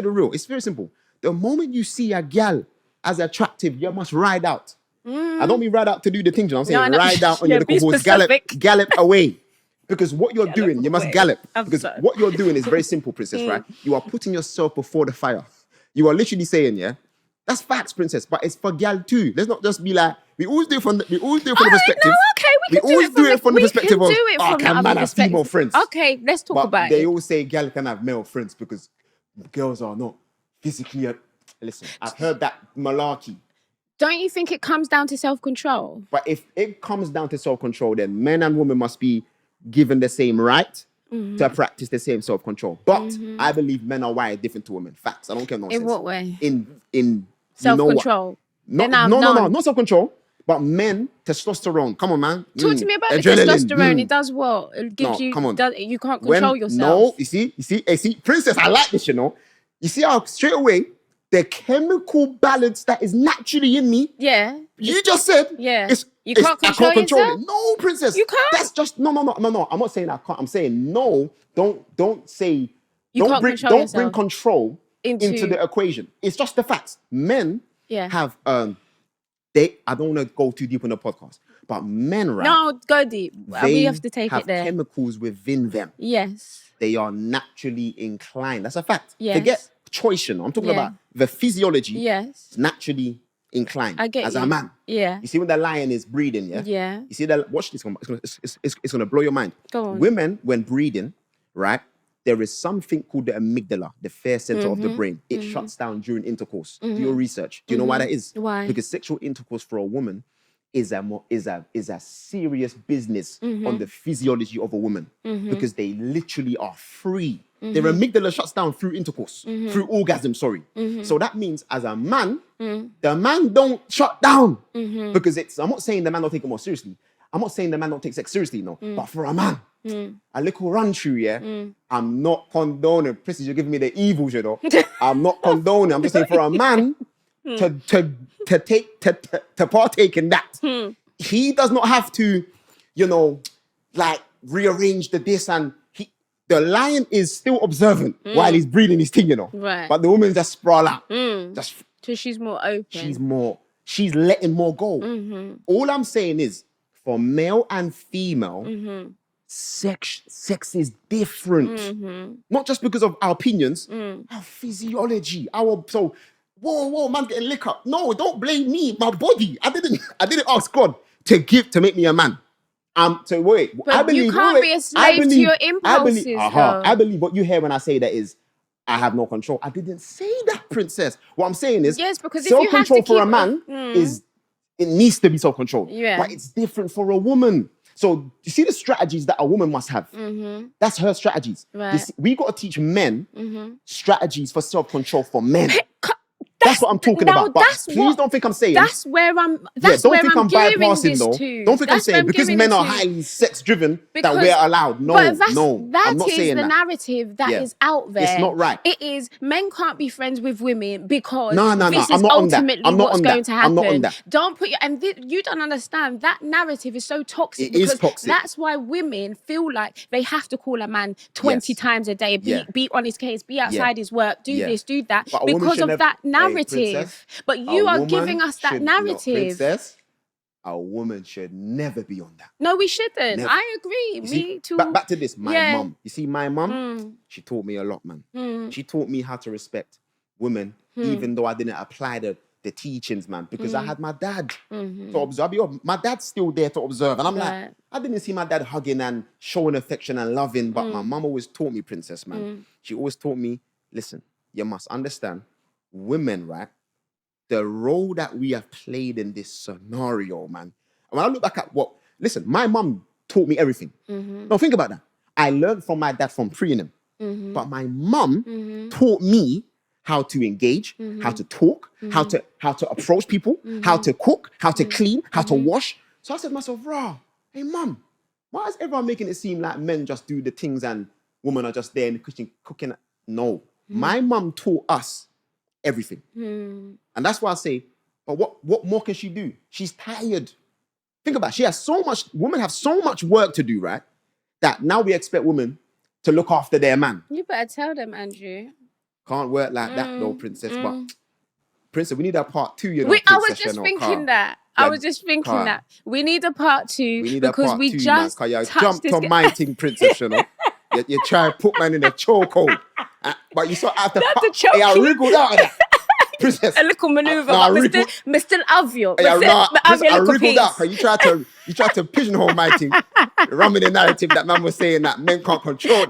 [SPEAKER 3] real. It's very simple. The moment you see a gal as attractive, you must ride out. I don't mean ride out to do the things, I'm saying ride out on your little horse, gallop away. Because what you're doing, you must gallop. Because what you're doing is very simple, Princess, right? You are putting yourself before the fire. You are literally saying, that's facts, Princess, but it's for gal too. Let's not just be like, we always do it from the perspective.
[SPEAKER 2] No, okay, we always do it from the perspective of,
[SPEAKER 3] can man have female friends?
[SPEAKER 2] Okay, let's talk about it.
[SPEAKER 3] They always say gal can have male friends because girls are not physically... Listen, I've heard that malarkey.
[SPEAKER 2] Don't you think it comes down to self-control?
[SPEAKER 3] But if it comes down to self-control, then men and women must be given the same right to practice the same self-control. But I believe men are wired different to women. Facts. I don't care nonsense.
[SPEAKER 2] In what way?
[SPEAKER 3] In
[SPEAKER 2] self-control.
[SPEAKER 3] Not self-control, but men, testosterone. Come on, man.
[SPEAKER 2] Talk to me about
[SPEAKER 3] adrenaline.
[SPEAKER 2] The testosterone. It does what? It gives you... Come on. You can't control yourself.
[SPEAKER 3] No, you see, Princess, I like this, You see how straight away... the chemical balance that is naturally in me.
[SPEAKER 2] Yeah.
[SPEAKER 3] You just said.
[SPEAKER 2] Yeah.
[SPEAKER 3] You can't control
[SPEAKER 2] yourself?
[SPEAKER 3] it. No, Princess.
[SPEAKER 2] You can't?
[SPEAKER 3] That's just no. I'm not saying I can't. I'm saying no. Don't say.
[SPEAKER 2] You
[SPEAKER 3] don't
[SPEAKER 2] can't
[SPEAKER 3] bring control
[SPEAKER 2] into
[SPEAKER 3] the equation. It's just the facts. Men have I don't want to go too deep on the podcast, but men, right?
[SPEAKER 2] No, go deep. We have to take it there.
[SPEAKER 3] Chemicals within them.
[SPEAKER 2] Yes.
[SPEAKER 3] They are naturally inclined. That's a fact.
[SPEAKER 2] Yes.
[SPEAKER 3] choice, you know. I'm talking
[SPEAKER 2] Yeah.
[SPEAKER 3] about the physiology.
[SPEAKER 2] Yes.
[SPEAKER 3] It's naturally inclined
[SPEAKER 2] I get
[SPEAKER 3] as
[SPEAKER 2] you.
[SPEAKER 3] a man.
[SPEAKER 2] Yeah.
[SPEAKER 3] You see when the lion is breeding, yeah?
[SPEAKER 2] Yeah.
[SPEAKER 3] You see that, watch this, it's gonna blow your mind.
[SPEAKER 2] Go on.
[SPEAKER 3] Women, when breeding, right, there is something called the amygdala, the fear center of the brain. It shuts down during intercourse. Do your research. Do you know why that is?
[SPEAKER 2] Why?
[SPEAKER 3] Because sexual intercourse for a woman is a serious business on the physiology of a woman, because they literally are free. Their amygdala shuts down through intercourse, through orgasm, sorry. So that means as a man, the man don't shut down, because I'm not saying the man don't take it more seriously. I'm not saying the man don't take sex seriously, no. But for a man, a little run through, yeah, I'm not condoning. Princess, you're giving me the evils, you know. I'm not condoning. I'm just saying for a man to partake in that, he does not have to, you know, like rearrange the this, and the lion is still observant while he's breathing his thing, you know.
[SPEAKER 2] Right.
[SPEAKER 3] But the woman just sprawl out. Just
[SPEAKER 2] So she's more open.
[SPEAKER 3] She's letting more go. All I'm saying is, for male and female, sex is different. Not just because of our opinions, our physiology, whoa, man getting lick up. No, don't blame me, my body. I didn't ask God to make me a man. So wait,
[SPEAKER 2] But
[SPEAKER 3] I believe
[SPEAKER 2] you can't be a slave to your impulses, though.
[SPEAKER 3] I believe what you hear when I say that is, I have no control. I didn't say that, princess. What I'm saying is,
[SPEAKER 2] Yes, because if you have to
[SPEAKER 3] self-control for a
[SPEAKER 2] keep-
[SPEAKER 3] man it needs to be self-control.
[SPEAKER 2] Yeah.
[SPEAKER 3] But it's different for a woman. So you see the strategies that a woman must have. That's her strategies.
[SPEAKER 2] Right.
[SPEAKER 3] You see, we got to teach men strategies for self-control for men. That's what I'm talking
[SPEAKER 2] now
[SPEAKER 3] about. But
[SPEAKER 2] that's
[SPEAKER 3] please
[SPEAKER 2] what-
[SPEAKER 3] don't think I'm saying.
[SPEAKER 2] That's where I'm. That's
[SPEAKER 3] don't
[SPEAKER 2] where
[SPEAKER 3] think I'm
[SPEAKER 2] gearing
[SPEAKER 3] bypassing
[SPEAKER 2] this
[SPEAKER 3] though.
[SPEAKER 2] to.
[SPEAKER 3] Don't think I'm
[SPEAKER 2] That's where
[SPEAKER 3] saying because
[SPEAKER 2] gearing
[SPEAKER 3] men
[SPEAKER 2] it
[SPEAKER 3] are
[SPEAKER 2] to.
[SPEAKER 3] highly sex driven that
[SPEAKER 2] Because-
[SPEAKER 3] we're allowed. No,
[SPEAKER 2] but that
[SPEAKER 3] I'm not
[SPEAKER 2] is
[SPEAKER 3] saying
[SPEAKER 2] the
[SPEAKER 3] that.
[SPEAKER 2] narrative that is out there.
[SPEAKER 3] It's not right.
[SPEAKER 2] It is men can't be friends with women because
[SPEAKER 3] No,
[SPEAKER 2] this
[SPEAKER 3] I'm
[SPEAKER 2] is
[SPEAKER 3] not on that.
[SPEAKER 2] ultimately
[SPEAKER 3] I'm not
[SPEAKER 2] what's
[SPEAKER 3] on
[SPEAKER 2] going
[SPEAKER 3] that.
[SPEAKER 2] to happen.
[SPEAKER 3] I'm not on that.
[SPEAKER 2] Don't put your you don't understand that narrative is so toxic.
[SPEAKER 3] It is
[SPEAKER 2] because
[SPEAKER 3] toxic.
[SPEAKER 2] That's why women feel like they have to call a man 20
[SPEAKER 3] Yes.
[SPEAKER 2] times a day, be on his case, be outside his work, do this, do that,
[SPEAKER 3] But a woman
[SPEAKER 2] because
[SPEAKER 3] should
[SPEAKER 2] of
[SPEAKER 3] never-
[SPEAKER 2] that
[SPEAKER 3] Hey,
[SPEAKER 2] narrative.
[SPEAKER 3] princess,
[SPEAKER 2] But
[SPEAKER 3] a
[SPEAKER 2] you are
[SPEAKER 3] woman
[SPEAKER 2] giving us that
[SPEAKER 3] should- no,
[SPEAKER 2] narrative.
[SPEAKER 3] princess, a woman should never be on that.
[SPEAKER 2] No, we shouldn't.
[SPEAKER 3] Never.
[SPEAKER 2] I agree.
[SPEAKER 3] You
[SPEAKER 2] Me
[SPEAKER 3] see,
[SPEAKER 2] too.
[SPEAKER 3] back to this, my
[SPEAKER 2] Yeah.
[SPEAKER 3] mum. You see, my mum, she taught me a lot, man. She taught me how to respect women, even though I didn't apply the teachings, man, because I had my dad to observe. My dad's still there to observe. And I'm
[SPEAKER 2] Right.
[SPEAKER 3] like, I didn't see my dad hugging and showing affection and loving, but my mum always taught me, princess, man. She always taught me, listen, you must understand, women, right? The role that we have played in this scenario, man. And when I look back at listen, my mum taught me everything. Now think about that. I learned from my dad from preening, but my mum taught me how to engage, how to talk, how to approach people, how to cook, how to clean, how to wash. So I said to myself, hey mum, why is everyone making it seem like men just do the things and women are just there in the kitchen cooking? No, my mum taught us everything. And that's why I say, but what more can she do? She's tired. Think about it. Women have so much work to do, right? That now we expect women to look after their man.
[SPEAKER 2] You better tell them, Andrew.
[SPEAKER 3] Can't work like that though, princess. But princess, we need a part 2, you know.
[SPEAKER 2] I was
[SPEAKER 3] princess,
[SPEAKER 2] just
[SPEAKER 3] you know,
[SPEAKER 2] thinking
[SPEAKER 3] Carl.
[SPEAKER 2] that. I was just thinking
[SPEAKER 3] Carl.
[SPEAKER 2] that. We need a part 2
[SPEAKER 3] We need a
[SPEAKER 2] because
[SPEAKER 3] part
[SPEAKER 2] we
[SPEAKER 3] 2,
[SPEAKER 2] just
[SPEAKER 3] man. 'Cause you
[SPEAKER 2] touched
[SPEAKER 3] jumped
[SPEAKER 2] this.
[SPEAKER 3] on my thing, princess, you know. You try to put man in a chokehold. But you saw after
[SPEAKER 2] Not the choke.
[SPEAKER 3] I wriggled out of that. Princess.
[SPEAKER 2] A little maneuver,
[SPEAKER 3] No, I
[SPEAKER 2] but
[SPEAKER 3] wriggled-
[SPEAKER 2] we're still obvious.
[SPEAKER 3] Yeah, nah,
[SPEAKER 2] I'm
[SPEAKER 3] princess, I
[SPEAKER 2] your little
[SPEAKER 3] wriggled out
[SPEAKER 2] piece.
[SPEAKER 3] because you tried to pigeonhole my thing. Run with the narrative that man was saying that men can't control.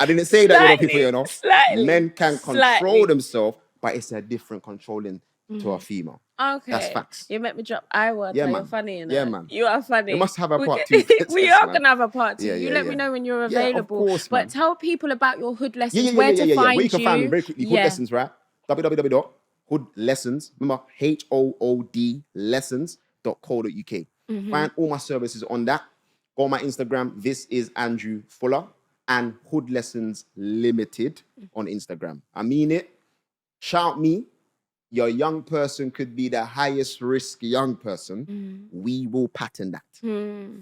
[SPEAKER 3] I didn't say that, you know, people, you know.
[SPEAKER 2] Slightly.
[SPEAKER 3] Men can control
[SPEAKER 2] Slightly.
[SPEAKER 3] themselves, but it's a different controlling to a female.
[SPEAKER 2] Okay.
[SPEAKER 3] That's facts.
[SPEAKER 2] You make me drop I word.
[SPEAKER 3] Yeah,
[SPEAKER 2] You're
[SPEAKER 3] man.
[SPEAKER 2] funny, you know?
[SPEAKER 3] Yeah, man.
[SPEAKER 2] You are funny.
[SPEAKER 3] We must have a
[SPEAKER 2] We
[SPEAKER 3] part
[SPEAKER 2] can-
[SPEAKER 3] 2, princess,
[SPEAKER 2] We are
[SPEAKER 3] man.
[SPEAKER 2] going to have a part 2.
[SPEAKER 3] Yeah,
[SPEAKER 2] You
[SPEAKER 3] yeah,
[SPEAKER 2] let
[SPEAKER 3] yeah.
[SPEAKER 2] me know when you're
[SPEAKER 3] Yeah, of
[SPEAKER 2] available.
[SPEAKER 3] course,
[SPEAKER 2] but
[SPEAKER 3] man.
[SPEAKER 2] tell people about your hood lessons,
[SPEAKER 3] Yeah.
[SPEAKER 2] where to find
[SPEAKER 3] Where
[SPEAKER 2] you.
[SPEAKER 3] you can find me very quickly. Hood Lessons, right? www.hoodlessons. Remember, HOOD lessons.co.uk. Find all my services on that. Go on my Instagram. This is Andrew Fuller and Hood Lessons Limited on Instagram. I mean it. Shout me. Your young person could be the highest risk young person. We will pattern that.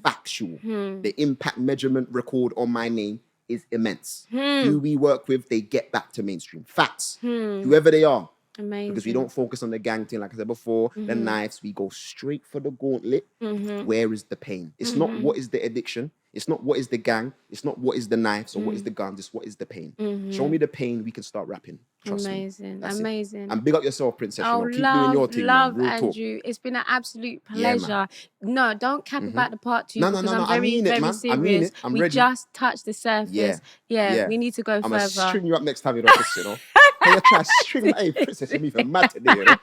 [SPEAKER 3] Factual. The impact measurement record on my name is immense. Who we work with, they get back to mainstream. Facts. Whoever they are.
[SPEAKER 2] Amazing.
[SPEAKER 3] Because we don't focus on the gang thing, like I said before, the knives. We go straight for the gauntlet. Where is the pain? It's not what is the addiction. It's not what is the gang. It's not what is the knives or what is the guns. It's what is the pain. Show me the pain. We can start rapping. Trust me. That's
[SPEAKER 2] Amazing.
[SPEAKER 3] it. And big up yourself, Princess.
[SPEAKER 2] Oh,
[SPEAKER 3] Keep doing your thing, man. Real talk.
[SPEAKER 2] Andrew. It's been an absolute
[SPEAKER 3] Yeah, man.
[SPEAKER 2] pleasure. No, don't cap about the part 2
[SPEAKER 3] No,
[SPEAKER 2] because I'm
[SPEAKER 3] I
[SPEAKER 2] very,
[SPEAKER 3] mean it,
[SPEAKER 2] very
[SPEAKER 3] man.
[SPEAKER 2] serious.
[SPEAKER 3] I mean it. I'm
[SPEAKER 2] we
[SPEAKER 3] ready.
[SPEAKER 2] just touched the surface. Yeah, we need to go
[SPEAKER 3] I'm gonna
[SPEAKER 2] further.
[SPEAKER 3] string you up next time you're off this, you know. Hey, you try to string my hey, Princess, you're even mad today, you know.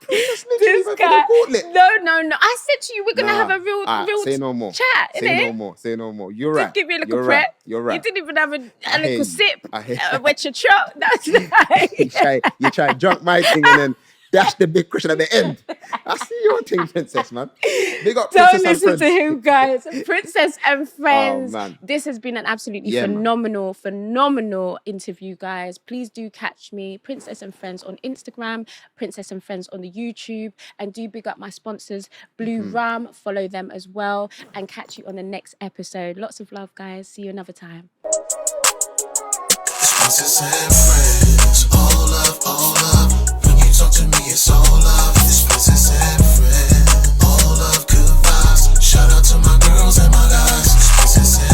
[SPEAKER 3] Princess literally
[SPEAKER 2] This
[SPEAKER 3] went
[SPEAKER 2] guy.
[SPEAKER 3] for the gauntlet.
[SPEAKER 2] No. I said to you, we're gonna have a real
[SPEAKER 3] say no more.
[SPEAKER 2] chat.
[SPEAKER 3] Say
[SPEAKER 2] innit?
[SPEAKER 3] no more. Say no more. You're
[SPEAKER 2] Just
[SPEAKER 3] right.
[SPEAKER 2] give me a little
[SPEAKER 3] You're
[SPEAKER 2] prep.
[SPEAKER 3] right. You're right.
[SPEAKER 2] You didn't even have a
[SPEAKER 3] I hear
[SPEAKER 2] little
[SPEAKER 3] you.
[SPEAKER 2] sip.
[SPEAKER 3] I hear
[SPEAKER 2] Wet your throat. That's right.
[SPEAKER 3] you try to junk my thing and then dash the big question at the end. I see your thing, Princess, man. Big up
[SPEAKER 2] Don't
[SPEAKER 3] Princess
[SPEAKER 2] listen
[SPEAKER 3] and
[SPEAKER 2] to
[SPEAKER 3] Friends.
[SPEAKER 2] him, guys. Princess and Friends.
[SPEAKER 3] Oh, man.
[SPEAKER 2] This has been an absolutely
[SPEAKER 3] Yeah, man.
[SPEAKER 2] phenomenal interview, guys. Please do catch me, Princess and Friends, on Instagram, Princess and Friends on the YouTube, and do big up my sponsors, Blue Rum. Follow them as well, and catch you on the next episode. Lots of love, guys. See you another time.
[SPEAKER 1] It's Princess and Friends. All love. When you talk to me, it's all love. It's Princess and Friends. All love, good vibes. Shout out to my girls and my guys. It's Princess and